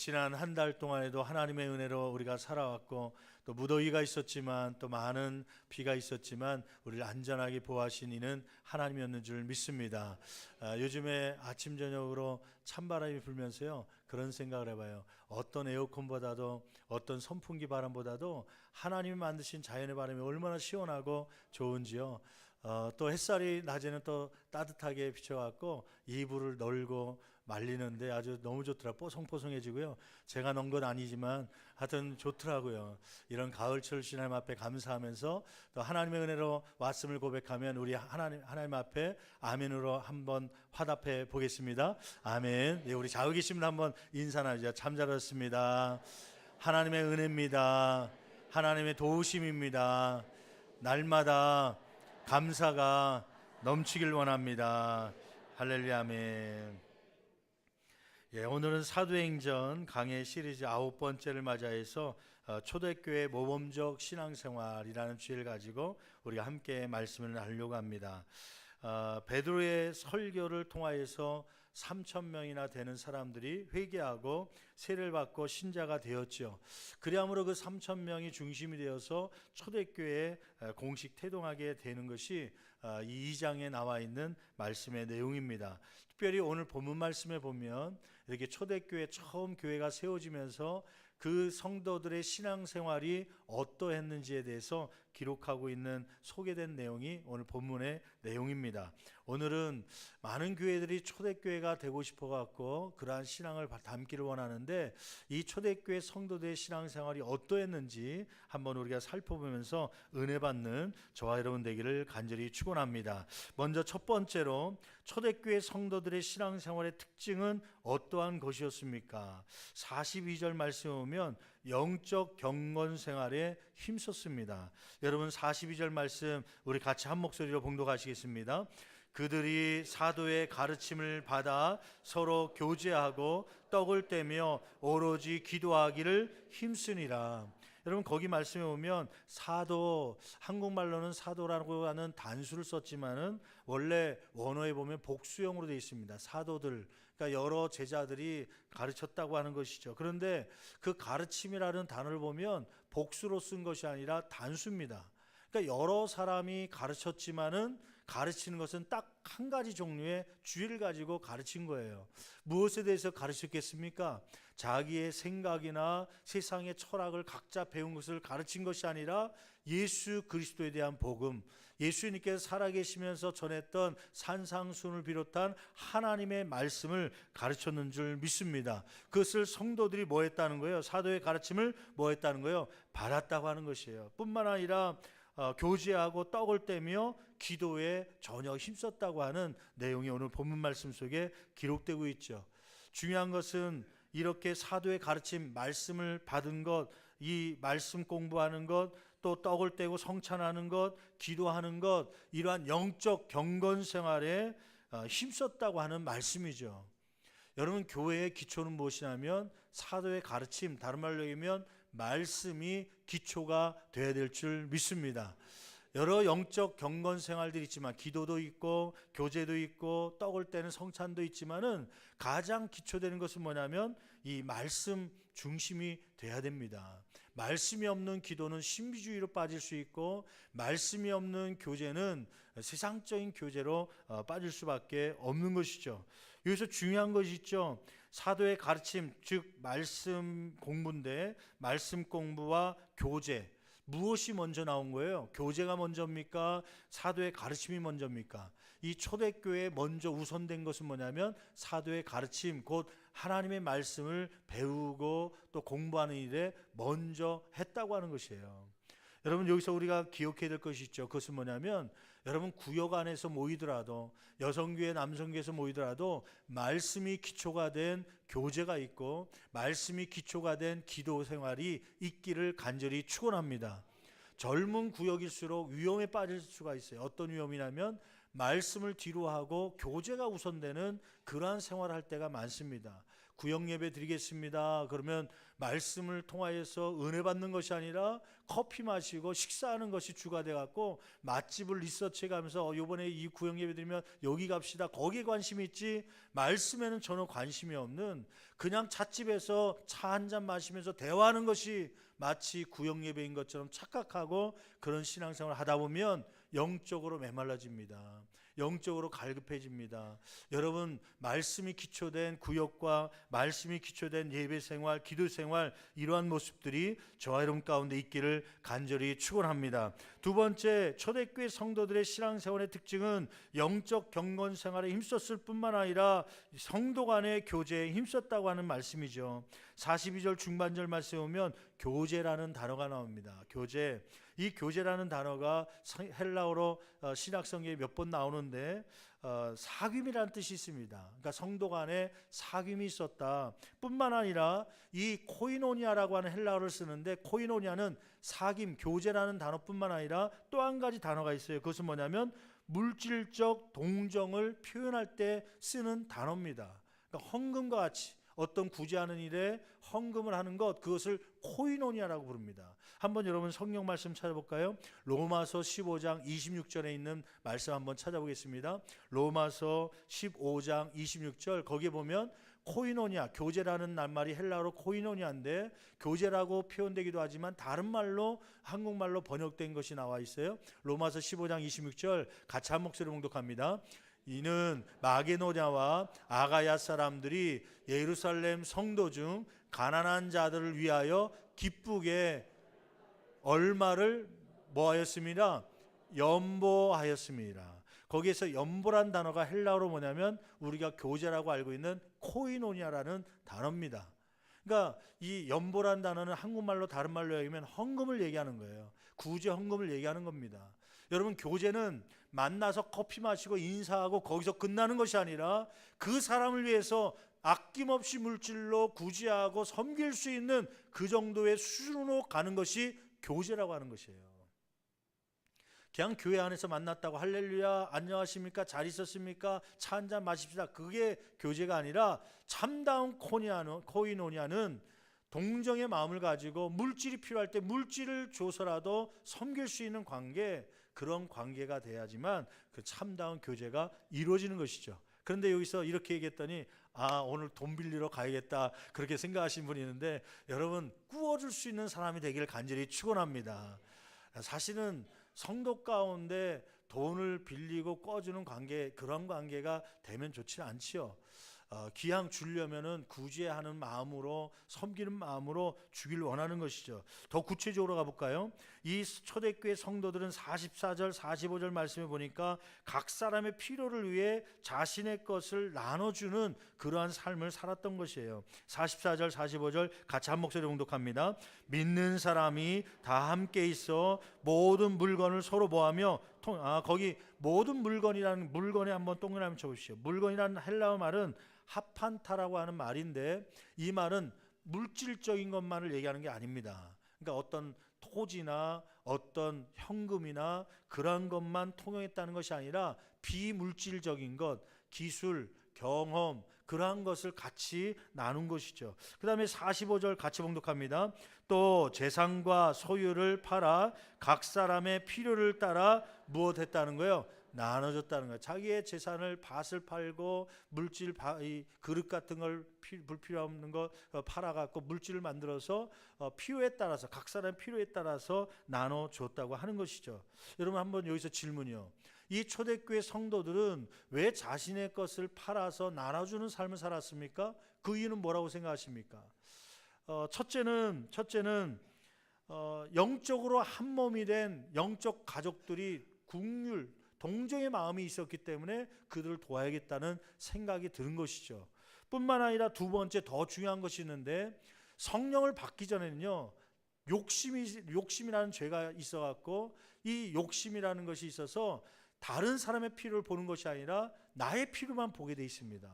지난 한 달 동안에도 하나님의 은혜로 우리가 살아왔고 또 무더위가 있었지만 또 많은 비가 있었지만 우리를 안전하게 보호하신 이는 하나님이었는 줄 믿습니다. 요즘에 아침 저녁으로 찬바람이 불면서요 그런 생각을 해봐요. 어떤 에어컨보다도 어떤 선풍기 바람보다도 하나님이 만드신 자연의 바람이 얼마나 시원하고 좋은지요. 또 햇살이 낮에는 또 따뜻하게 비춰갖고 이불을 널고 말리는데 아주 너무 좋더라. 뽀송뽀송해지고요. 제가 넣은 건 아니지만 하여튼 좋더라고요. 이런 가을철 하나님 앞에 감사하면서 또 하나님의 은혜로 왔음을 고백하면 우리 하나님 앞에 아멘으로 한번 화답해 보겠습니다. 아멘. 네, 우리 좌우 계신 분 한번 인사 나누자. 참 잘하셨습니다. 하나님의 은혜입니다. 하나님의 도우심입니다. 날마다 감사가 넘치길 원합니다. 할렐루야. 아멘. 예, 오늘은 사도행전 강해 시리즈 9번째를 맞이해서 초대교회 모범적 신앙생활이라는 주제를 가지고 우리가 함께 말씀을 나누려고 합니다. 베드로의 설교를 통하여서 3,000명이나 되는 사람들이 회개하고 세례를 받고 신자가 되었죠. 그리함으로 그 3,000명이 중심이 되어서 초대교회에 공식 태동하게 되는 것이 이 2장에 나와 있는 말씀의 내용입니다. 특별히 오늘 본문 말씀에 보면 이렇게 초대교회 처음 교회가 세워지면서 그 성도들의 신앙생활이 어떠했는지에 대해서 기록하고 있는 소개된 내용이 오늘 본문의 내용입니다. 오늘은 많은 교회들이 초대교회가 되고 싶어 갖고 그러한 신앙을 담기를 원하는데 이 초대교회 성도들의 신앙생활이 어떠했는지 한번 우리가 살펴보면서 은혜 받는 저와 여러분 되기를 간절히 축원합니다. 먼저 첫 번째로 초대교회 성도들의 신앙생활의 특징은 어떠한 것이었습니까? 42절 말씀에 보면 영적 경건 생활에 힘썼습니다. 여러분 42절 말씀 우리 같이 한 목소리로 봉독하시겠습니다. 그들이 사도의 가르침을 받아 서로 교제하고 떡을 떼며 오로지 기도하기를 힘쓰니라. 여러분 거기 말씀에 보면 사도, 한국말로는 사도라고 하는 단수를 썼지만은 원래 원어에 보면 복수형으로 되어 있습니다. 사도들, 그러니까 여러 제자들이 가르쳤다고 하는 것이죠. 그런데 그 가르침이라는 단어를 보면 복수로 쓴 것이 아니라 단수입니다. 그러니까 여러 사람이 가르쳤지만은 가르치는 것은 딱 한 가지 종류의 주의를 가지고 가르친 거예요. 무엇에 대해서 가르쳤겠습니까? 자기의 생각이나 세상의 철학을 각자 배운 것을 가르친 것이 아니라 예수 그리스도에 대한 복음, 예수님께서 살아계시면서 전했던 산상순을 비롯한 하나님의 말씀을 가르쳤는 줄 믿습니다. 그것을 성도들이 뭐 했다는 거예요? 사도의 가르침을 뭐 했다는 거예요? 받았다고 하는 것이에요. 뿐만 아니라 교제하고 떡을 떼며 기도에 전혀 힘썼다고 하는 내용이 오늘 본문 말씀 속에 기록되고 있죠. 중요한 것은 이렇게 사도의 가르침, 말씀을 받은 것, 이 말씀 공부하는 것, 또 떡을 떼고 성찬하는 것, 기도하는 것, 이러한 영적 경건 생활에 힘썼다고 하는 말씀이죠. 여러분 교회의 기초는 무엇이냐면 사도의 가르침, 다른 말로 얘기하면 말씀이 기초가 되어야 될 줄 믿습니다. 여러 영적 경건 생활들이 있지만 기도도 있고 교제도 있고 떡을 떼는 성찬도 있지만은 가장 기초되는 것은 뭐냐면 이 말씀 중심이 돼야 됩니다. 말씀이 없는 기도는 신비주의로 빠질 수 있고 말씀이 없는 교제는 세상적인 교제로 빠질 수밖에 없는 것이죠. 여기서 중요한 것이 있죠. 사도의 가르침, 즉 말씀 공부인데 말씀 공부와 교제, 무엇이 먼저 나온 거예요? 교제가 먼저입니까? 사도의 가르침이 먼저입니까? 이 초대교회에 먼저 우선된 것은 뭐냐면 사도의 가르침, 곧 하나님의 말씀을 배우고 또 공부하는 일에 먼저 했다고 하는 것이에요. 여러분 여기서 우리가 기억해야 될 것이 있죠. 그것은 뭐냐면 여러분 구역 안에서 모이더라도 여성교회 남성교회에서 모이더라도 말씀이 기초가 된 교제가 있고 말씀이 기초가 된 기도 생활이 있기를 간절히 축원합니다. 젊은 구역일수록 위험에 빠질 수가 있어요. 어떤 위험이냐면 말씀을 뒤로 하고 교제가 우선되는 그러한 생활을 할 때가 많습니다. 구역 예배 드리겠습니다. 그러면 말씀을 통하여서 은혜 받는 것이 아니라 커피 마시고 식사하는 것이 주가 돼 갖고 맛집을 리서치해 가면서 이번에 이 구역 예배 드리면 여기 갑시다. 거기에 관심이 있지 말씀에는 전혀 관심이 없는, 그냥 찻집에서 차 한 잔 마시면서 대화하는 것이 마치 구역 예배인 것처럼 착각하고 그런 신앙생활을 하다 보면 영적으로 메말라집니다. 영적으로 갈급해집니다. 여러분, 말씀이 기초된 구역과 말씀이 기초된 예배생활, 기도생활, 이러한 모습들이 저와 여러분 가운데 있기를 간절히 축원합니다. 두 번째, 초대교회 성도들의 신앙생활의 특징은 영적 경건생활에 힘썼을 뿐만 아니라 성도 간의 교제에 힘썼다고 하는 말씀이죠. 42절 중반절 말씀에 보면 교제라는 단어가 나옵니다. 교제. 이 교제라는 단어가 헬라어로 신약성경에 몇 번 나오는데 사귐이라는 뜻이 있습니다. 그러니까 성도 간에 사귐이 있었다 뿐만 아니라 이 코이노니아라고 하는 헬라어를 쓰는데, 코이노니아는 사귐, 교제라는 단어뿐만 아니라 또 한 가지 단어가 있어요. 그것은 뭐냐면 물질적 동정을 표현할 때 쓰는 단어입니다. 그러니까 헌금과 같이 어떤 구제하는 일에 헌금을 하는 것, 그것을 코이노니아라고 부릅니다. 한번 여러분 성경 말씀 찾아볼까요? 로마서 15장 26절에 있는 말씀 한번 찾아보겠습니다. 로마서 15장 26절, 거기에 보면 코이노니아, 교제라는 낱말이 헬라어로 코이노니아인데 교제라고 표현되기도 하지만 다른 말로, 한국말로 번역된 것이 나와 있어요. 로마서 15장 26절 같이 한 목소리로 봉독합니다. 이는 마게도냐와 아가야 사람들이 예루살렘 성도 중 가난한 자들을 위하여 기쁘게 얼마를 뭐하였습니다? 연보하였습니다. 거기에서 연보란 단어가 헬라어로 뭐냐면 우리가 교제라고 알고 있는 코이노니아라는 단어입니다. 그러니까 이 연보란 단어는 한국말로 다른 말로 얘기하면 헌금을 얘기하는 거예요. 구제 헌금을 얘기하는 겁니다. 여러분, 교제는 만나서 커피 마시고 인사하고 거기서 끝나는 것이 아니라 그 사람을 위해서 아낌없이 물질로 구제하고 섬길 수 있는 그 정도의 수준으로 가는 것이 교제라고 하는 것이에요. 그냥 교회 안에서 만났다고 할렐루야 안녕하십니까 잘 있었습니까 차 한잔 마십시다, 그게 교제가 아니라 참다운 코이노니아는 동정의 마음을 가지고 물질이 필요할 때 물질을 줘서라도 섬길 수 있는 관계, 그런 관계가 돼야지만 그 참다운 교제가 이루어지는 것이죠. 그런데 여기서 이렇게 얘기했더니 오늘 돈 빌리러 가야겠다 그렇게 생각하시는 분이 있는데, 여러분, 꾸어줄 수 있는 사람이 되기를 간절히 축원합니다. 사실은 성도 가운데 돈을 빌리고 꿔주는 관계, 그런 관계가 되면 좋지는 않지요. 기왕 주려면은 구제하는 마음으로, 섬기는 마음으로 주길 원하는 것이죠. 더 구체적으로 가볼까요? 이 초대교회 성도들은 44절 45절 말씀에 보니까 각 사람의 필요를 위해 자신의 것을 나눠주는 그러한 삶을 살았던 것이에요. 44절 45절 같이 한 목소리로 봉독합니다. 믿는 사람이 다 함께 있어 모든 물건을 서로 모하며 거기 모든 물건이라는, 물건에 한번 동그라미 쳐보십시오. 물건이라는 헬라어 말은 하판타라고 하는 말인데, 이 말은 물질적인 것만을 얘기하는 게 아닙니다. 그러니까 어떤 토지나 어떤 현금이나 그런 것만 통용했다는 것이 아니라 비물질적인 것, 기술, 경험, 그러한 것을 같이 나눈 것이죠. 그 다음에 45절 같이 봉독합니다. 또 재산과 소유를 팔아 각 사람의 필요를 따라 무엇했다는 거예요? 나눠줬다는 거예요. 자기의 재산을 밭을 팔고 물질, 그릇 같은 걸 불필요 없는 거 팔아갖고 물질을 만들어서 필요에 따라서, 각 사람의 필요에 따라서 나눠줬다고 하는 것이죠. 여러분, 한번 여기서 질문이요. 이 초대교회 성도들은 왜 자신의 것을 팔아서 나눠주는 삶을 살았습니까? 그 이유는 뭐라고 생각하십니까? 첫째는 영적으로 한 몸이 된 영적 가족들이 국률, 동정의 마음이 있었기 때문에 그들을 도와야겠다는 생각이 드는 것이죠. 뿐만 아니라 두 번째 더 중요한 것이 있는데, 성령을 받기 전에는요, 욕심이라는 죄가 있어갖고 이 욕심이라는 것이 있어서 다른 사람의 필요를 보는 것이 아니라 나의 필요만 보게 돼 있습니다.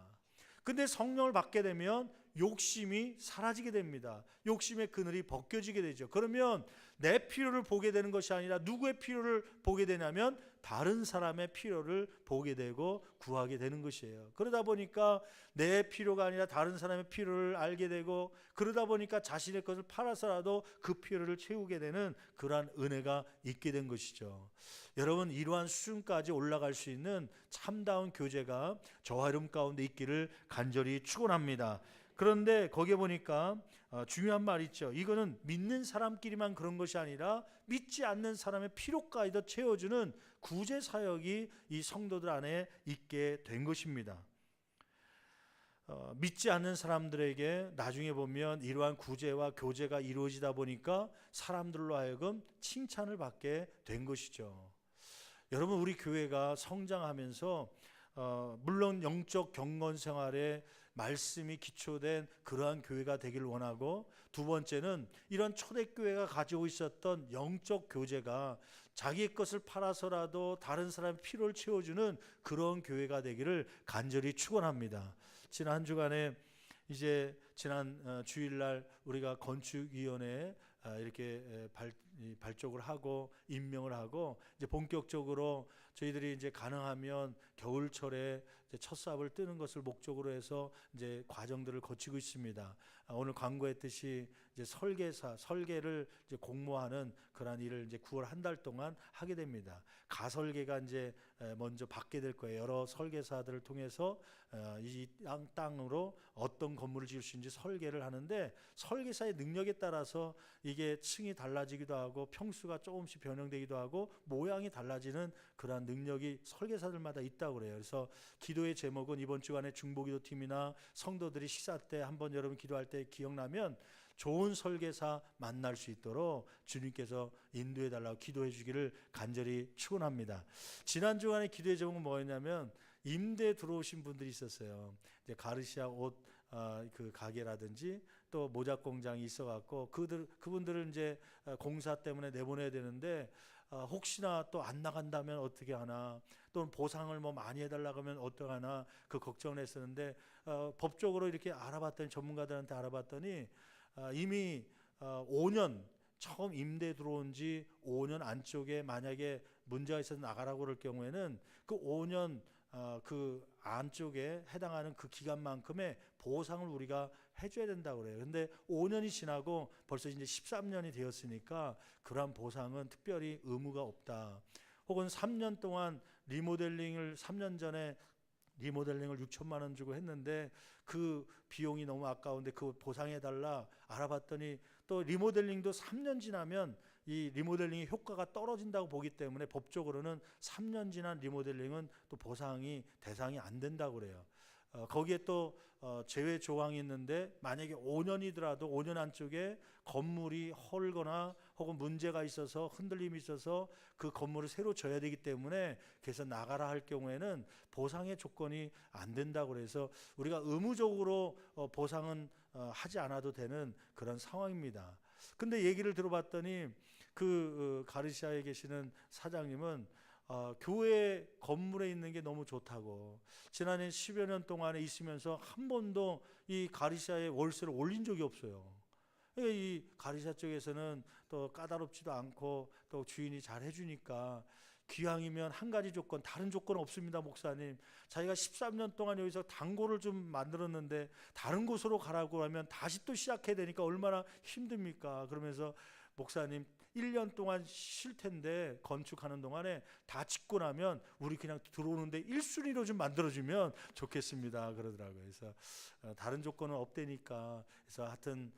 근데 성령을 받게 되면 욕심이 사라지게 됩니다. 욕심의 그늘이 벗겨지게 되죠. 그러면 내 필요를 보게 되는 것이 아니라 누구의 필요를 보게 되냐면 다른 사람의 필요를 보게 되고 구하게 되는 것이에요. 그러다 보니까 내 필요가 아니라 다른 사람의 필요를 알게 되고, 그러다 보니까 자신의 것을 팔아서라도 그 필요를 채우게 되는 그러한 은혜가 있게 된 것이죠. 여러분, 이러한 수준까지 올라갈 수 있는 참다운 교제가 저와 여러분 가운데 있기를 간절히 축원합니다. 그런데 거기에 보니까 중요한 말이 있죠. 이거는 믿는 사람끼리만 그런 것이 아니라 믿지 않는 사람의 필요까지도 채워주는 구제 사역이 이 성도들 안에 있게 된 것입니다. 믿지 않는 사람들에게 나중에 보면 이러한 구제와 교제가 이루어지다 보니까 사람들로 하여금 칭찬을 받게 된 것이죠. 여러분, 우리 교회가 성장하면서 물론 영적 경건 생활에 말씀이 기초된 그러한 교회가 되길 원하고, 두 번째는 이런 초대교회가 가지고 있었던 영적 교제가 자기의 것을 팔아서라도 다른 사람의 필요를 채워주는 그런 교회가 되기를 간절히 축원합니다. 지난 한 주간에 이제 지난 주일날 우리가 건축위원회에 이렇게 발족을 하고 임명을 하고, 이제 본격적으로 저희들이 이제 가능하면 겨울철에 이제 첫 삽을 뜨는 것을 목적으로 해서 이제 과정들을 거치고 있습니다. 오늘 광고했듯이 이제 설계를 이제 공모하는 그러한 일을 이제 9월 한 달 동안 하게 됩니다. 가설계가 이제 먼저 받게 될 거예요. 여러 설계사들을 통해서 이 땅으로 어떤 건물을 지을 수 있는지 설계를 하는데, 설계사의 능력에 따라서 이게 층이 달라지기도 하고 평수가 조금씩 변형되기도 하고 모양이 달라지는 그러한 능력이 설계사들마다 있다고 그래요. 그래서 기도의 제목은 이번 주간에 중보기도팀이나 성도들이 식사 때 한번 여러분 기도할 때 기억나면 좋은 설계사 만날 수 있도록 주님께서 인도해 달라고 기도해 주기를 간절히 축원합니다. 지난 주간에 기도의 제목은 뭐였냐면 임대 들어오신 분들이 있었어요. 이제 가르시아 옷 그 가게라든지 또 모자 공장이 있어갖고 그분들을 이제 공사 때문에 내보내야 되는데 혹시나 또 안 나간다면 어떻게 하나, 또는 보상을 뭐 많이 해달라고 하면 어떻게 하나, 그 걱정을 했었는데 법적으로 이렇게 알아봤더니, 전문가들한테 알아봤더니 이미 5년 처음 임대 들어온 지 5년 안쪽에 만약에 문제가 있어서 나가라고 그럴 경우에는 그 5년 그 안쪽에 해당하는 그 기간만큼의 보상을 우리가 해줘야 된다고 그래요. 근데 5년이 지나고 벌써 이제 13년이 되었으니까 그러한 보상은 특별히 의무가 없다. 혹은 3년 동안 리모델링을 3년 전에 리모델링을 6천만 원 주고 했는데 그 비용이 너무 아까운데 그 보상해달라 알아봤더니, 또 리모델링도 3년 지나면 이 리모델링의 효과가 떨어진다고 보기 때문에 법적으로는 3년 지난 리모델링은 또 보상이 대상이 안 된다고 그래요. 거기에 또 제외 조항이 있는데, 만약에 5년이더라도 5년 안쪽에 건물이 헐거나 혹은 문제가 있어서 흔들림이 있어서 그 건물을 새로 져야 되기 때문에 그래서 나가라 할 경우에는 보상의 조건이 안 된다고 그래서 우리가 의무적으로 보상은 하지 않아도 되는 그런 상황입니다. 근데 얘기를 들어봤더니 그 가르시아에 계시는 사장님은 교회 건물에 있는 게 너무 좋다고, 지난해 10여 년 동안에 있으면서 한 번도 이 가르시아의 월세를 올린 적이 없어요. 이 가르시아 쪽에서는 또 까다롭지도 않고 또 주인이 잘 해주니까, 기왕이면 한 가지 조건, 다른 조건 없습니다 목사님. 자기가 13년 동안 여기서 단골을 좀 만들었는데 다른 곳으로 가라고 하면 다시 또 시작해야 되니까 얼마나 힘듭니까? 그러면서 목사님 1년 동안 쉴 텐데 건축하는 동안에 다 짓고 나면 우리 그냥 들어오는데 1순위로 좀 만들어주면 좋겠습니다 그러더라고요. 그래서 다른 조건은 없대니까, 그래서 하여튼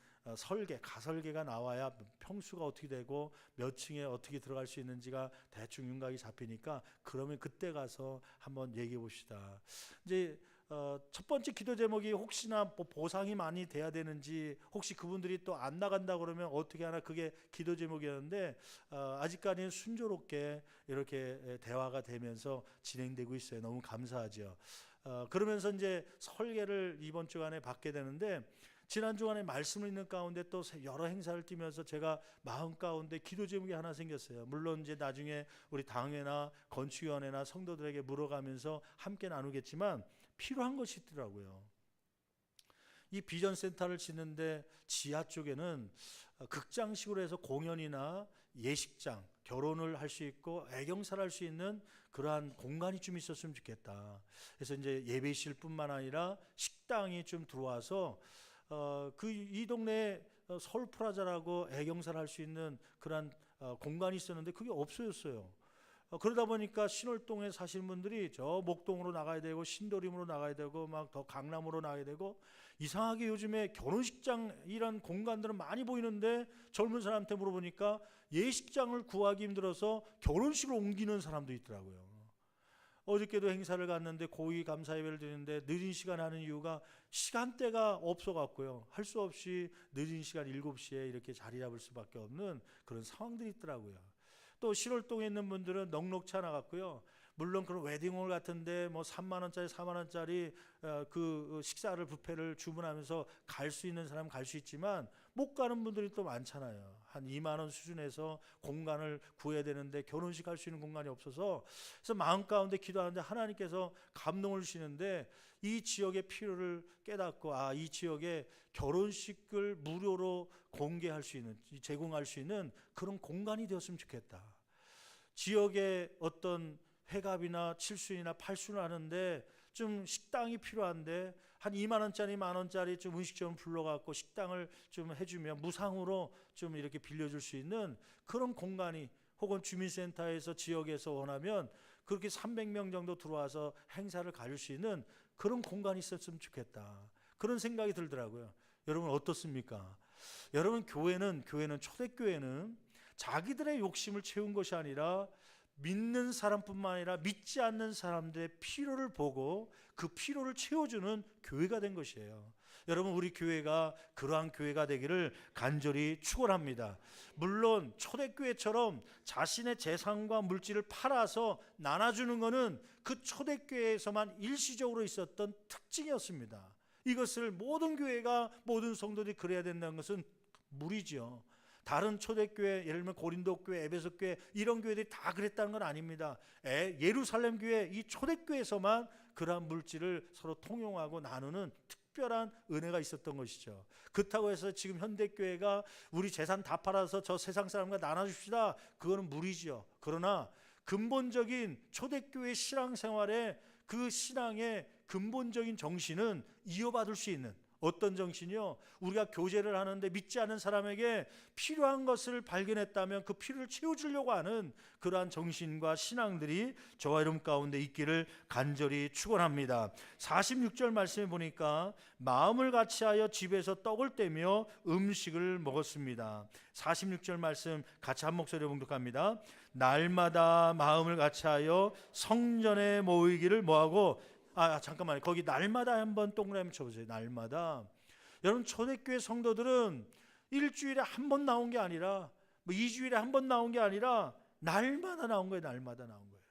가설계가 나와야 평수가 어떻게 되고 몇 층에 어떻게 들어갈 수 있는지가 대충 윤곽이 잡히니까, 그러면 그때 가서 한번 얘기해 봅시다. 이제 첫 번째 기도 제목이 혹시나 보상이 많이 돼야 되는지, 혹시 그분들이 또 안 나간다 그러면 어떻게 하나, 그게 기도 제목이었는데 아직까지는 순조롭게 이렇게 대화가 되면서 진행되고 있어요. 너무 감사하죠. 그러면서 이제 설계를 이번 주간에 받게 되는데, 지난 주간에 말씀을 읽는 가운데 또 여러 행사를 뛰면서 제가 마음 가운데 기도 제목이 하나 생겼어요. 물론 이제 나중에 우리 당회나 건축위원회나 성도들에게 물어가면서 함께 나누겠지만 필요한 것이 있더라고요. 이 비전센터를 짓는데 지하 쪽에는 극장식으로 해서 공연이나 예식장, 결혼을 할 수 있고 애경사를 할 수 있는 그러한 공간이 좀 있었으면 좋겠다. 그래서 이제 예배실뿐만 아니라 식당이 좀 들어와서 이 동네에 서울프라자라고 애경사를 할 수 있는 그러한 공간이 있었는데 그게 없어졌어요. 그러다 보니까 신월동에 사시는 분들이 저 목동으로 나가야 되고 신도림으로 나가야 되고 막 더 강남으로 나가야 되고, 이상하게 요즘에 결혼식장 이런 공간들은 많이 보이는데 젊은 사람한테 물어보니까 예식장을 구하기 힘들어서 결혼식을 옮기는 사람도 있더라고요. 어저께도 행사를 갔는데 고위 감사 예배를 드리는데 늦은 시간 하는 이유가 시간대가 없어 갖고요. 할 수 없이 늦은 시간 7시에 이렇게 자리 잡을 수밖에 없는 그런 상황들이 있더라고요. 또 신월동에 있는 분들은 넉넉치 않아 갖고요. 물론 그런 웨딩홀 같은데 뭐 3만 원짜리 4만 원짜리 그 식사를 뷔페를 주문하면서 갈 수 있는 사람은 갈 수 있지만 못 가는 분들이 또 많잖아요. 한 2만 원 수준에서 공간을 구해야 되는데 결혼식 할 수 있는 공간이 없어서, 그래서 마음 가운데 기도하는데 하나님께서 감동을 주시는데 이 지역의 필요를 깨닫고 이 지역에 결혼식을 무료로 공개할 수 있는, 제공할 수 있는 그런 공간이 되었으면 좋겠다. 지역에 어떤 회갑이나 칠순이나 팔순을 하는데 좀 식당이 필요한데 한 2만 원짜리 만 원짜리 좀 음식점 불러갖고 식당을 좀 해주면 무상으로 좀 이렇게 빌려줄 수 있는 그런 공간이, 혹은 주민센터에서 지역에서 원하면 그렇게 300명 정도 들어와서 행사를 가질 수 있는 그런 공간이 있었으면 좋겠다. 그런 생각이 들더라고요. 여러분 어떻습니까? 여러분 교회는 초대교회는 자기들의 욕심을 채운 것이 아니라 믿는 사람뿐만 아니라 믿지 않는 사람들의 필요를 보고 그 필요를 채워주는 교회가 된 것이에요. 여러분 우리 교회가 그러한 교회가 되기를 간절히 축원합니다. 물론 초대교회처럼 자신의 재산과 물질을 팔아서 나눠주는 것은 그 초대교회에서만 일시적으로 있었던 특징이었습니다. 이것을 모든 교회가 모든 성도들이 그래야 된다는 것은 무리죠. 다른 초대교회, 예를 들면 고린도교회, 에베소교회 이런 교회들이 다 그랬다는 건 아닙니다. 예루살렘 교회, 이 초대교회에서만 그러한 물질을 서로 통용하고 나누는 특별한 은혜가 있었던 것이죠. 그렇다고 해서 지금 현대교회가 우리 재산 다 팔아서 저 세상 사람과 나눠줍시다, 그거는 무리죠. 그러나 근본적인 초대교회 신앙생활의 그 신앙의 근본적인 정신은 이어받을 수 있는 어떤 정신이요? 우리가 교제를 하는데 믿지 않는 사람에게 필요한 것을 발견했다면 그 필요를 채워주려고 하는 그러한 정신과 신앙들이 저와 여러분 가운데 있기를 간절히 축원합니다. 46절 말씀에 보니까 마음을 같이하여 집에서 떡을 떼며 음식을 먹었습니다. 46절 말씀 같이 한 목소리로 봉독합니다. 날마다 마음을 같이하여 성전에 모이기를 뭐하고, 잠깐만요. 거기 날마다 한번 동그라미 쳐보세요. 날마다. 여러분 초대교회 성도들은 일주일에 한 번 나온 게 아니라 2주일에 한 번 나온 게 아니라 날마다 나온 거예요. 날마다 나온 거예요.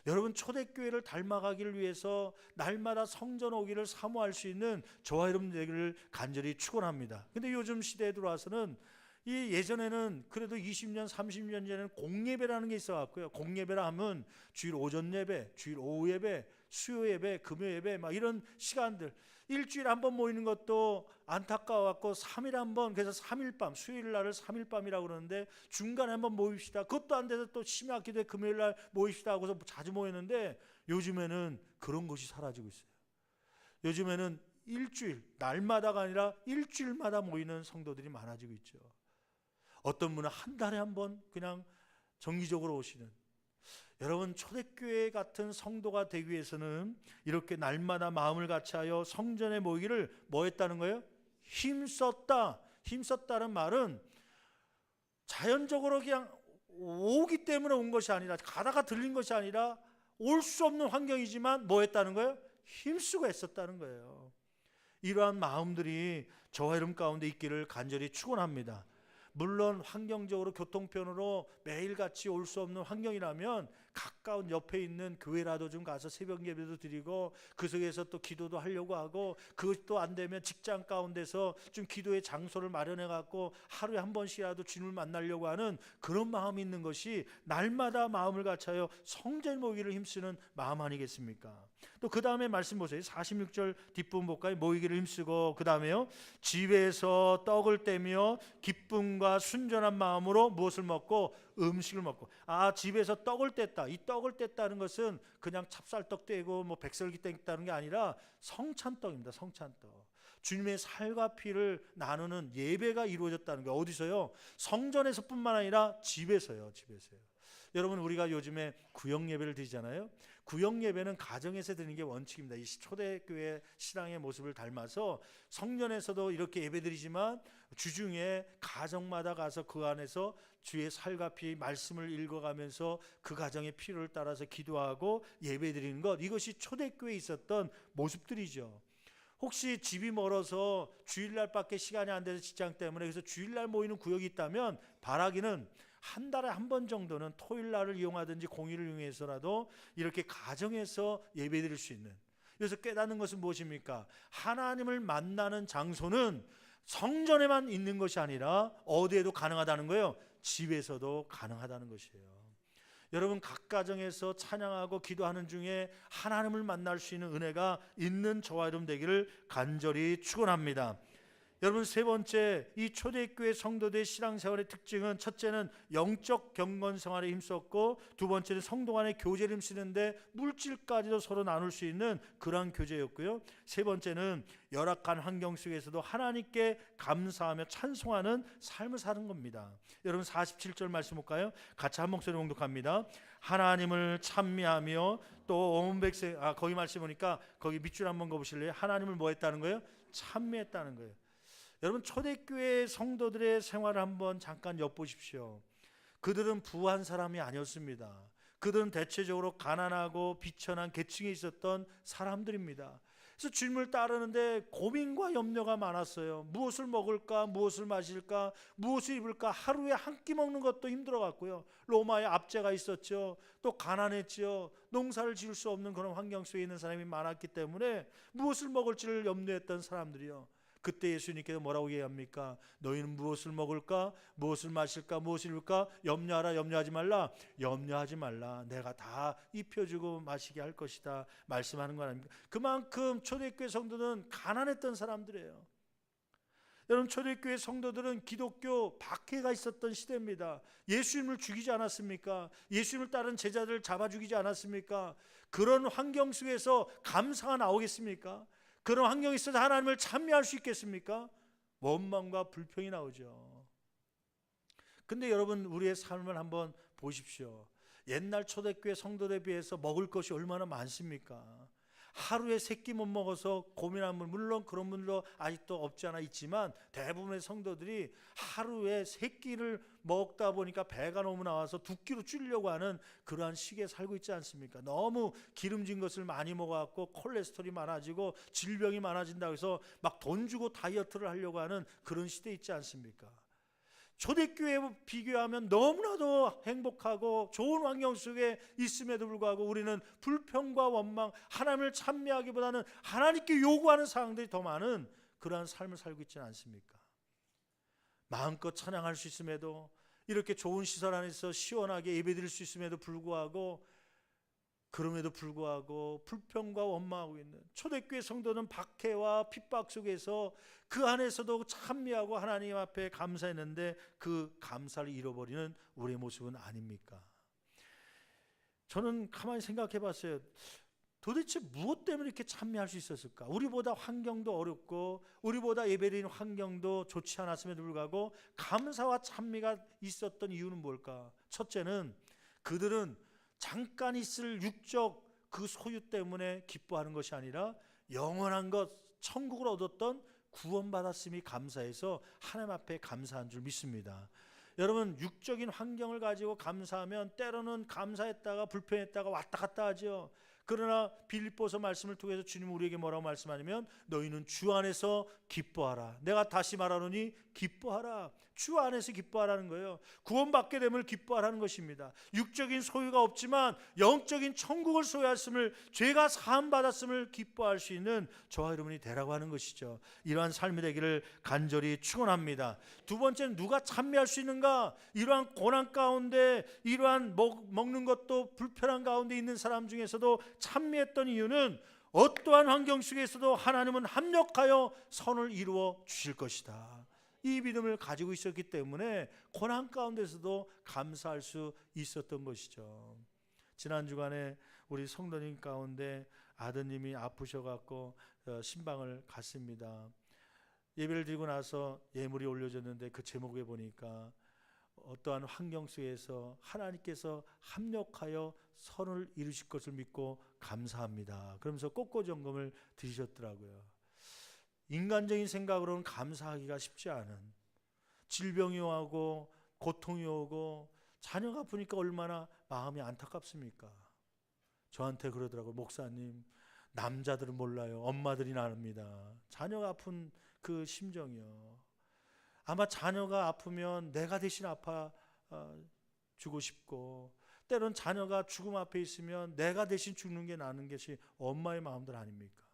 여러분 초대교회를 닮아가기를 위해서 날마다 성전 오기를 사모할 수 있는 저와 여러분 되기를 간절히 축원합니다. 근데 요즘 시대에 들어와서는 이 예전에는 그래도 20년 30년 전에는 공예배라는 게 있어갖고요. 공예배라 하면 주일 오전 예배, 주일 오후 예배, 수요 예배, 금요 예배 막 이런 시간들, 일주일에 한 번 모이는 것도 안타까워갖고 3일에 한 번, 그래서 3일밤, 수요일 날을 3일밤이라고 그러는데 중간에 한 번 모입시다. 그것도 안 돼서 또 심야 기도회 금요일 날 모입시다 하고서 자주 모이는데 요즘에는 그런 것이 사라지고 있어요. 요즘에는 일주일, 날마다가 아니라 일주일마다 모이는 성도들이 많아지고 있죠. 어떤 분은 한 달에 한 번 그냥 정기적으로 오시는, 여러분 초대교회 같은 성도가 되기 위해서는 이렇게 날마다 마음을 같이하여 성전에 모이기를 뭐 했다는 거예요? 힘썼다. 힘썼다는 말은 자연적으로 그냥 오기 때문에 온 것이 아니라, 가다가 들린 것이 아니라 올 수 없는 환경이지만 뭐 했다는 거예요? 힘쓰고 했었다는 거예요. 이러한 마음들이 저와 여러분 가운데 있기를 간절히 축원합니다. 물론 환경적으로 교통편으로 매일같이 올 수 없는 환경이라면 가까운 옆에 있는 교회라도 좀 가서 새벽 예배도 드리고 그 속에서 또 기도도 하려고 하고, 그것도 안 되면 직장 가운데서 좀 기도의 장소를 마련해 갖고 하루에 한 번씩이라도 주님을 만나려고 하는 그런 마음이 있는 것이 날마다 마음을 같여요 성전 모이기를 힘쓰는 마음 아니겠습니까? 또 그 다음에 말씀 보세요. 46절 뒷부분 볼까요? 모이기를 힘쓰고, 그 다음에요, 집에서 떡을 떼며 기쁨과 순전한 마음으로 무엇을 먹고? 음식을 먹고. 집에서 떡을 뗐다. 이 떡을 뗐다는 것은 그냥 찹쌀떡 떼고 뭐 백설기 뗐다는 게 아니라 성찬떡입니다. 성찬떡. 주님의 살과 피를 나누는 예배가 이루어졌다는 게 어디서요? 성전에서뿐만 아니라 집에서요. 집에서요. 여러분, 우리가 요즘에 구역 예배를 드리잖아요. 구역 예배는 가정에서 드리는 게 원칙입니다. 이 초대교회 신앙의 모습을 닮아서 성전에서도 이렇게 예배드리지만 주중에 가정마다 가서 그 안에서 주의 살과 피 말씀을 읽어가면서 그 가정의 필요를 따라서 기도하고 예배드리는 것, 이것이 초대교회에 있었던 모습들이죠. 혹시 집이 멀어서 주일날밖에 시간이 안 돼서 직장 때문에 그래서 주일날 모이는 구역이 있다면 바라기는 한 달에 한 번 정도는 토요일날을 이용하든지 공휴일을 이용해서라도 이렇게 가정에서 예배드릴 수 있는, 그래서 깨닫는 것은 무엇입니까? 하나님을 만나는 장소는 성전에만 있는 것이 아니라 어디에도 가능하다는 거예요. 집에서도 가능하다는 것이에요. 여러분, 각 가정에서 찬양하고 기도하는 중에 하나님을 만날 수 있는 은혜가 있는 저와 여러분 되기를 간절히 축원합니다. 여러분, 세 번째, 이 초대교회 성도들의 신앙생활의 특징은, 첫째는 영적 경건 생활에 힘썼고, 두 번째는 성도 간의 교제를 힘쓰는데 물질까지도 서로 나눌 수 있는 그러한 교제였고요, 세 번째는 열악한 환경 속에서도 하나님께 감사하며 찬송하는 삶을 사는 겁니다. 여러분, 47절 말씀 볼까요? 같이 한 목소리 봉독합니다. 하나님을 찬미하며 또 온 백성, 거기 말씀 보니까 거기 밑줄 한번 거보실래요? 하나님을 뭐 했다는 거예요? 찬미했다는 거예요. 여러분, 초대교회 성도들의 생활을 한번 잠깐 엿보십시오. 그들은 부한 사람이 아니었습니다. 그들은 대체적으로 가난하고 비천한 계층에 있었던 사람들입니다. 그래서 주님을 따르는데 고민과 염려가 많았어요. 무엇을 먹을까, 무엇을 마실까, 무엇을 입을까. 하루에 한 끼 먹는 것도 힘들어 갔고요. 로마의 압제가 있었죠. 또 가난했죠. 농사를 지을 수 없는 그런 환경 속에 있는 사람이 많았기 때문에 무엇을 먹을지를 염려했던 사람들이요. 그때 예수님께서 뭐라고 얘기합니까? 너희는 무엇을 먹을까? 무엇을 마실까? 무엇을 입을까? 염려하라. 염려하지 말라. 염려하지 말라. 내가 다 입혀주고 마시게 할 것이다. 말씀하는 거 아닙니까? 그만큼 초대교회 성도는 가난했던 사람들이에요. 여러분, 초대교회 성도들은 기독교 박해가 있었던 시대입니다. 예수님을 죽이지 않았습니까? 예수님을 따른 제자들을 잡아 죽이지 않았습니까? 그런 환경 속에서 감사가 나오겠습니까? 그런 환경에 있어서 하나님을 찬미할 수 있겠습니까? 원망과 불평이 나오죠. 근데 여러분, 우리의 삶을 한번 보십시오. 옛날 초대교회 성도들에 비해서 먹을 것이 얼마나 많습니까? 하루에 세 끼 못 먹어서 고민한 분, 물론 그런 분도 아직도 없지 않아 있지만 대부분의 성도들이 하루에 세 끼를 먹다 보니까 배가 너무 나와서 두 끼로 줄이려고 하는 그러한 시기에 살고 있지 않습니까? 너무 기름진 것을 많이 먹어갖고 콜레스테롤이 많아지고 질병이 많아진다고 해서 막 돈 주고 다이어트를 하려고 하는 그런 시대에 있지 않습니까? 초대교회에 비교하면 너무나도 행복하고 좋은 환경 속에 있음에도 불구하고 우리는 불평과 원망, 하나님을 찬미하기보다는 하나님께 요구하는 사항들이 더 많은 그러한 삶을 살고 있지는 않습니까? 마음껏 찬양할 수 있음에도, 이렇게 좋은 시설 안에서 시원하게 예배드릴 수 있음에도 불구하고, 그럼에도 불구하고 불평과 원망하고 있는 초대교회 성도는 박해와 핍박 속에서 그 안에서도 찬미하고 하나님 앞에 감사했는데 그 감사를 잃어버리는 우리의 모습은 아닙니까? 저는 가만히 생각해 봤어요. 도대체 무엇 때문에 이렇게 찬미할 수 있었을까? 우리보다 환경도 어렵고 우리보다 예배드리는 환경도 좋지 않았음에도 불구하고 감사와 찬미가 있었던 이유는 뭘까? 첫째는 그들은 잠깐 있을 육적 그 소유 때문에 기뻐하는 것이 아니라 영원한 것, 천국을 얻었던 구원받았음이 감사해서 하나님 앞에 감사한 줄 믿습니다. 여러분, 육적인 환경을 가지고 감사하면 때로는 감사했다가 불평했다가 왔다 갔다 하죠. 그러나 빌립보서 말씀을 통해서 주님 우리에게 뭐라고 말씀하냐면 너희는 주 안에서 기뻐하라. 내가 다시 말하노니 기뻐하라. 주 안에서 기뻐하라는 거예요. 구원받게 됨을 기뻐하라는 것입니다. 육적인 소유가 없지만 영적인 천국을 소유했음을, 죄가 사함받았음을 기뻐할 수 있는 저와 여러분이 되라고 하는 것이죠. 이러한 삶이 되기를 간절히 축원합니다. 두 번째는 누가 찬미할 수 있는가? 이러한 고난 가운데, 이러한 먹는 것도 불편한 가운데 있는 사람 중에서도 찬미했던 이유는 어떠한 환경 속에서도 하나님은 합력하여 선을 이루어 주실 것이다. 이 믿음을 가지고 있었기 때문에 고난 가운데서도 감사할 수 있었던 것이죠. 지난 주간에 우리 성도님 가운데 아드님이 아프셔갖고 신방을 갔습니다. 예배를 드리고 나서 예물이 올려졌는데 그 제목에 보니까 어떠한 환경 속에서 하나님께서 합력하여 선을 이루실 것을 믿고 감사합니다. 그러면서 꽃꽂이점검을 드리셨더라고요. 인간적인 생각으로는 감사하기가 쉽지 않은, 질병이 오고 고통이 오고 자녀가 아프니까 얼마나 마음이 안타깝습니까? 저한테 그러더라고요. 목사님, 남자들은 몰라요. 엄마들이 압니다. 자녀가 아픈 그 심정이요. 아마 자녀가 아프면 내가 대신 아파 주고 싶고, 때론 자녀가 죽음 앞에 있으면 내가 대신 죽는 게 나는 것이 엄마의 마음들 아닙니까?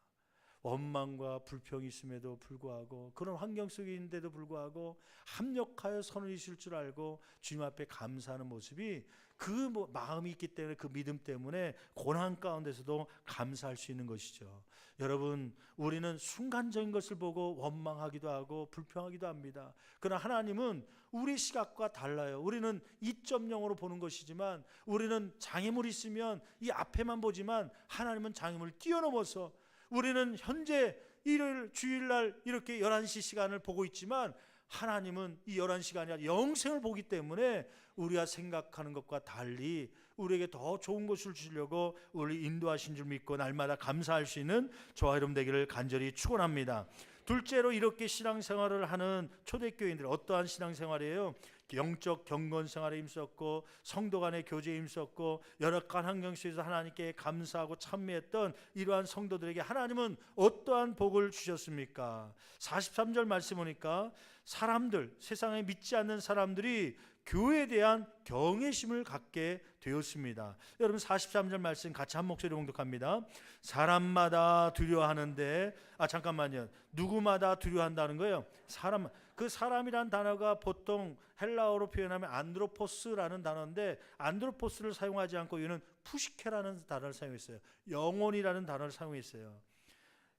원망과 불평이 있음에도 불구하고, 그런 환경 속에 있는데도 불구하고 합력하여 선을 이실 줄 알고 주님 앞에 감사하는 모습이, 그 마음이 있기 때문에, 그 믿음 때문에 고난 가운데서도 감사할 수 있는 것이죠. 여러분, 우리는 순간적인 것을 보고 원망하기도 하고 불평하기도 합니다. 그러나 하나님은 우리 시각과 달라요. 우리는 2.0으로 보는 것이지만, 우리는 장애물이 있으면 이 앞에만 보지만 하나님은 장애물을 뛰어넘어서, 우리는 현재 일요일 주일날 이렇게 11시 시간을 보고 있지만 하나님은 이 11시간이 아니라 영생을 보기 때문에 우리가 생각하는 것과 달리 우리에게 더 좋은 것을 주시려고 우리 인도하신 줄 믿고 날마다 감사할 수 있는 저와 여러분 되기를 간절히 축원합니다. 둘째로, 이렇게 신앙생활을 하는 초대교인들, 어떠한 신앙생활이에요? 영적 경건 생활에 힘썼고 성도 간의 교제에 힘썼고 열악한 환경 속에서 하나님께 감사하고 찬미했던 이러한 성도들에게 하나님은 어떠한 복을 주셨습니까? 43절 말씀 보니까 사람들, 세상에 믿지 않는 사람들이 교회에 대한 경외심을 갖게 되었습니다. 여러분 43절 말씀 같이 한 목소리로 봉독합니다. 사람마다 두려워하는데, 잠깐만요. 누구마다 두려워한다는 거예요? 사람. 그 사람이란 단어가 보통 헬라어로 표현하면 안드로포스라는 단어인데, 안드로포스를 사용하지 않고 이는 푸시케라는 단어를 사용했어요. 영혼이라는 단어를 사용했어요.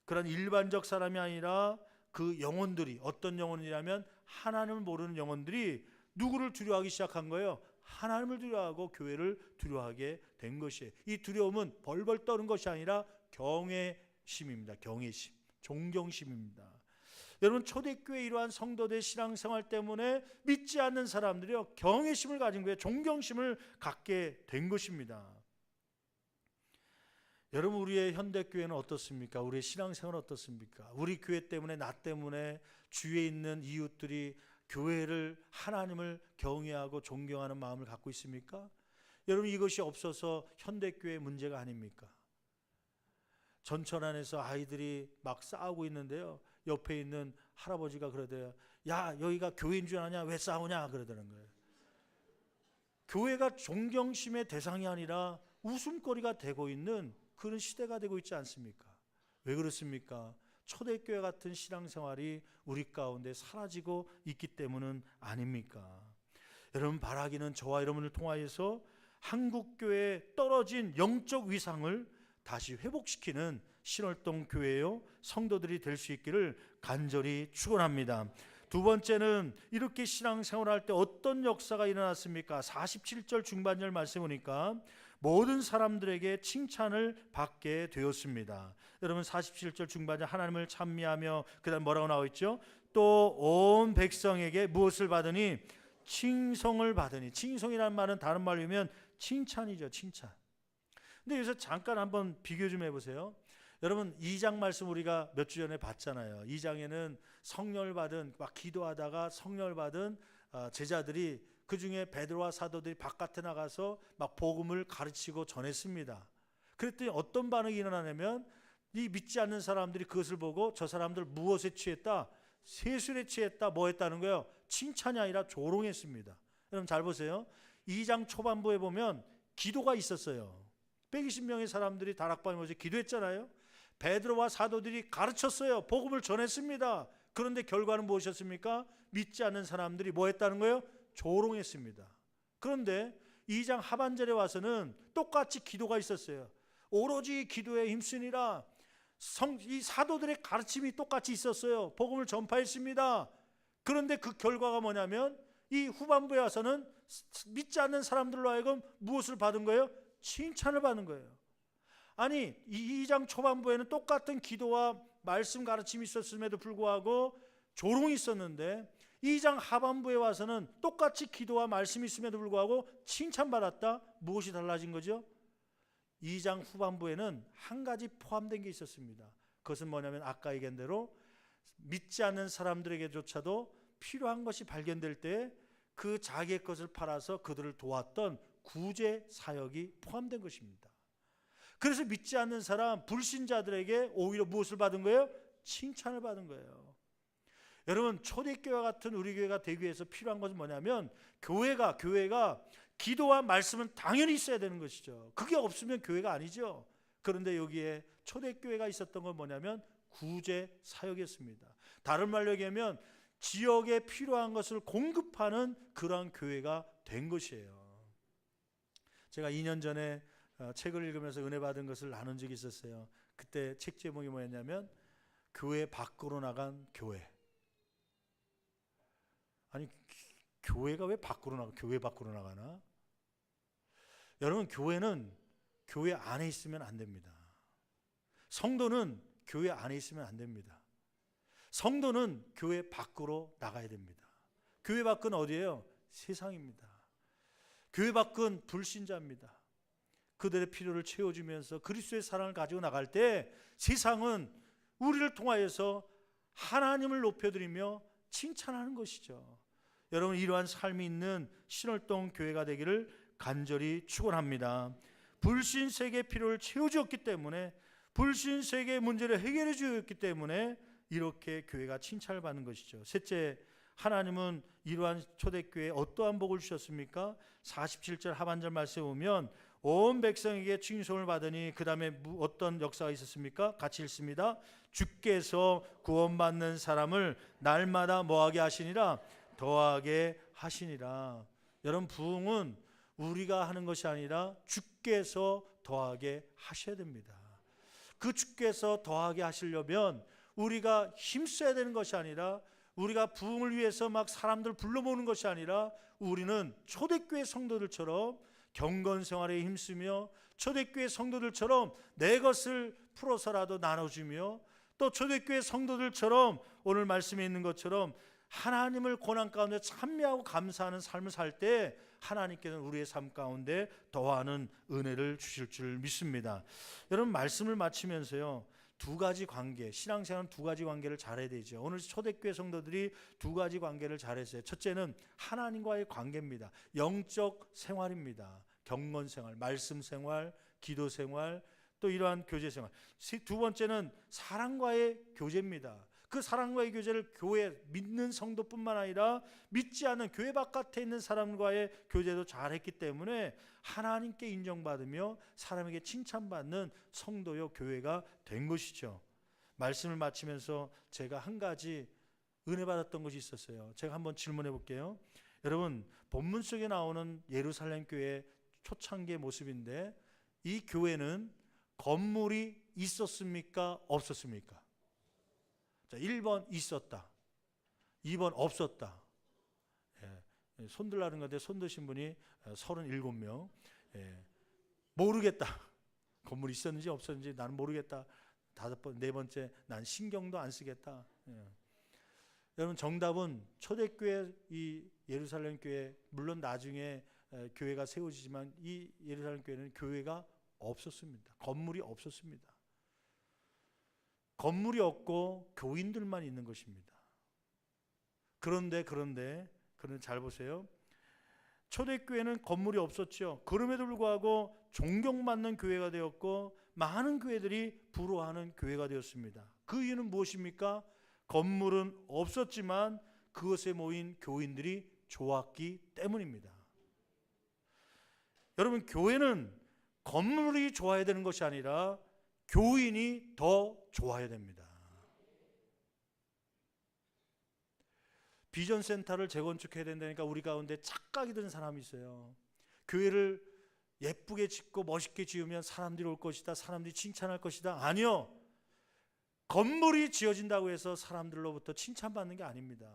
그런 일반적 사람이 아니라 그 영혼들이, 어떤 영혼이라면 하나님을 모르는 영혼들이 누구를 두려워하기 시작한 거예요? 하나님을 두려워하고 교회를 두려워하게 된 것이에요. 이 두려움은 벌벌 떠는 것이 아니라 경외심입니다. 경외심, 존경심입니다. 여러분, 초대교회 이러한 성도들의 신앙생활 때문에 믿지 않는 사람들이요, 경외심을 가진 거예요. 존경심을 갖게 된 것입니다. 여러분, 우리의 현대교회는 어떻습니까? 우리의 신앙생활은 어떻습니까? 우리 교회 때문에, 나 때문에 주위에 있는 이웃들이 교회를, 하나님을 경외하고 존경하는 마음을 갖고 있습니까? 여러분, 이것이 없어서 현대교회의 문제가 아닙니까? 전철 안에서 아이들이 막 싸우고 있는데요, 옆에 있는 할아버지가 그러대요. 야, 여기가 교회인 줄 아냐? 왜 싸우냐? 그러더라는 거예요. 교회가 존경심의 대상이 아니라 웃음거리가 되고 있는 그런 시대가 되고 있지 않습니까? 왜 그렇습니까? 초대교회 같은 신앙생활이 우리 가운데 사라지고 있기 때문은 아닙니까? 여러분, 바라기는 저와 여러분을 통하여서 한국교회에 떨어진 영적 위상을 다시 회복시키는 신월동 교회요 성도들이 될 수 있기를 간절히 축원합니다. 두 번째는, 이렇게 신앙생활할 때 어떤 역사가 일어났습니까? 47절 중반절 말씀 보니까 모든 사람들에게 칭찬을 받게 되었습니다. 여러분, 47절 중반절 하나님을 찬미하며, 그 다음 뭐라고 나와 있죠? 또 온 백성에게 무엇을 받으니? 칭송을 받으니. 칭송이라는 말은 다른 말로 하면 칭찬이죠. 칭찬. 근데 여기서 잠깐 한번 비교 좀 해보세요. 여러분, 2장 말씀 우리가 몇 주 전에 봤잖아요. 2장에는 성령을 받은, 막 기도하다가 성령을 받은 제자들이, 그 중에 베드로와 사도들이 바깥에 나가서 막 복음을 가르치고 전했습니다. 그랬더니 어떤 반응이 일어나냐면 이 믿지 않는 사람들이 그것을 보고 저 사람들 무엇에 취했다? 세술에 취했다. 뭐 했다는 거예요? 칭찬이 아니라 조롱했습니다. 여러분 잘 보세요. 2장 초반부에 보면 기도가 있었어요. 120명의 사람들이 다락방에 모여서 기도했잖아요. 베드로와 사도들이 가르쳤어요. 복음을 전했습니다. 그런데 결과는 무엇이었습니까? 믿지 않는 사람들이 뭐 했다는 거예요? 조롱했습니다. 그런데 2장 하반절에 와서는 똑같이 기도가 있었어요. 오로지 기도에 힘쓰니라. 이 사도들의 가르침이 똑같이 있었어요. 복음을 전파했습니다. 그런데 그 결과가 뭐냐면 이 후반부에 와서는 믿지 않는 사람들로 하여금 무엇을 받은 거예요? 칭찬을 받은 거예요. 아니 2장 초반부에는 똑같은 기도와 말씀 가르침이 있었음에도 불구하고 조롱이 있었는데 2장 하반부에 와서는 똑같이 기도와 말씀이 있음에도 불구하고 칭찬받았다. 무엇이 달라진 거죠? 2장 후반부에는 한 가지 포함된 게 있었습니다. 그것은 뭐냐면 아까 얘기한 대로 믿지 않는 사람들에게조차도 필요한 것이 발견될 때 그 자기의 것을 팔아서 그들을 도왔던 구제 사역이 포함된 것입니다. 그래서 믿지 않는 사람, 불신자들에게 오히려 무엇을 받은 거예요? 칭찬을 받은 거예요. 여러분 초대교회와 같은 우리 교회가 되기 위해서 필요한 것은 뭐냐면 교회가 기도와 말씀은 당연히 있어야 되는 것이죠. 그게 없으면 교회가 아니죠. 그런데 여기에 초대교회가 있었던 건 뭐냐면 구제 사역이었습니다. 다른 말로 얘기하면 지역에 필요한 것을 공급하는 그러한 교회가 된 것이에요. 제가 2년 전에 책을 읽으면서 은혜 받은 것을 나눈 적이 있었어요. 그때 책 제목이 뭐였냐면 교회 밖으로 나간 교회. 아니 교회가 왜 교회 밖으로 나가나? 여러분 교회는 교회 안에 있으면 안 됩니다. 성도는 교회 안에 있으면 안 됩니다. 성도는 교회 밖으로 나가야 됩니다. 교회 밖은 어디예요? 세상입니다. 교회 밖은 불신자입니다. 그들의 필요를 채워주면서 그리스도의 사랑을 가지고 나갈 때 세상은 우리를 통하여서 하나님을 높여드리며 칭찬하는 것이죠. 여러분 이러한 삶이 있는 신월동 교회가 되기를 간절히 축원합니다. 불신세계의 필요를 채워주었기 때문에 불신세계의 문제를 해결해 주었기 때문에 이렇게 교회가 칭찬을 받는 것이죠. 셋째, 하나님은 이러한 초대교회에 어떠한 복을 주셨습니까? 47절 하반절 말씀에 보면 온 백성에게 칭송을 받으니 그 다음에 어떤 역사가 있었습니까? 같이 읽습니다. 주께서 구원받는 사람을 날마다 뭐하게 하시니라? 더하게 하시니라. 여러분 부흥은 우리가 하는 것이 아니라 주께서 더하게 하셔야 됩니다. 그 주께서 더하게 하시려면 우리가 힘써야 되는 것이 아니라 우리가 부흥을 위해서 막 사람들 불러 모으는 것이 아니라 우리는 초대교회 성도들처럼 경건 생활에 힘쓰며 초대교회 성도들처럼 내 것을 풀어서라도 나눠주며 또 초대교회 성도들처럼 오늘 말씀에 있는 것처럼 하나님을 고난 가운데 찬미하고 감사하는 삶을 살 때 하나님께서는 우리의 삶 가운데 더하는 은혜를 주실 줄 믿습니다. 여러분 말씀을 마치면서요. 두 가지 관계, 신앙생활은 두 가지 관계를 잘해야 되죠. 오늘 초대교회 성도들이 두 가지 관계를 잘했어요. 첫째는 하나님과의 관계입니다. 영적 생활입니다. 경건 생활, 말씀 생활, 기도 생활, 또 이러한 교제 생활. 두 번째는 사랑과의 교제입니다. 그 사랑과의 교제를 교회 믿는 성도뿐만 아니라 믿지 않는 교회 바깥에 있는 사람과의 교제도 잘했기 때문에 하나님께 인정받으며 사람에게 칭찬받는 성도요 교회가 된 것이죠. 말씀을 마치면서 제가 한 가지 은혜 받았던 것이 있었어요. 제가 한번 질문해 볼게요. 여러분 본문 속에 나오는 예루살렘 교회 초창기의 모습인데 이 교회는 건물이 있었습니까? 없었습니까? 자, 1번 있었다. 2번 없었다. 예, 손 들라는 건데 손 드신 분이 37명. 예, 모르겠다. 건물이 있었는지 없었는지 나는 모르겠다. 네 번째 난 신경도 안 쓰겠다. 예. 여러분 정답은 초대교회 이 예루살렘 교회 물론 나중에 교회가 세워지지만 이 예루살렘 교회는 교회가 없었습니다. 건물이 없었습니다. 건물이 없고 교인들만 있는 것입니다. 그런데 잘 보세요. 초대교회는 건물이 없었죠. 그럼에도 불구하고 존경받는 교회가 되었고 많은 교회들이 부러워하는 교회가 되었습니다. 그 이유는 무엇입니까? 건물은 없었지만 그것에 모인 교인들이 좋았기 때문입니다. 여러분, 교회는 건물이 좋아야 되는 것이 아니라 교인이 더 좋아야 됩니다. 비전센터를 재건축해야 된다니까 우리 가운데 착각이 든 사람이 있어요. 교회를 예쁘게 짓고 멋있게 지으면 사람들이 올 것이다, 사람들이 칭찬할 것이다. 아니요, 건물이 지어진다고 해서 사람들로부터 칭찬받는 게 아닙니다.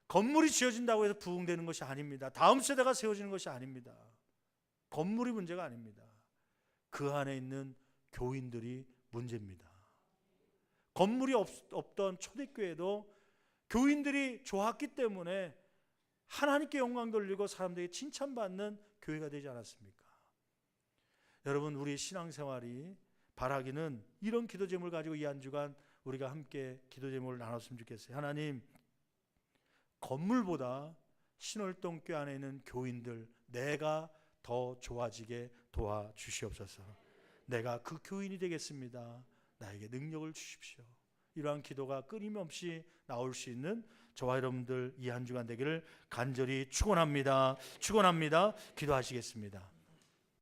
건물이 지어진다고 해서 부흥되는 것이 아닙니다. 다음 세대가 세워지는 것이 아닙니다. 건물이 문제가 아닙니다. 그 안에 있는 교인들이 문제입니다. 건물이 없던 초대교회도 교인들이 좋았기 때문에 하나님께 영광 돌리고 사람들에게 칭찬받는 교회가 되지 않았습니까? 여러분, 우리 신앙생활이 바라기는 이런 기도 제목을 가지고 이 한 주간 우리가 함께 기도 제목을 나눴으면 좋겠어요. 하나님, 건물보다 신월동교회 안에 있는 교인들 내가 더 좋아지게 도와주시옵소서. 내가 그 교인이 되겠습니다. 나에게 능력을 주십시오. 이러한 기도가 끊임없이 나올 수 있는 저와 여러분들 이 한 주간 되기를 간절히 축원합니다. 기도하시겠습니다.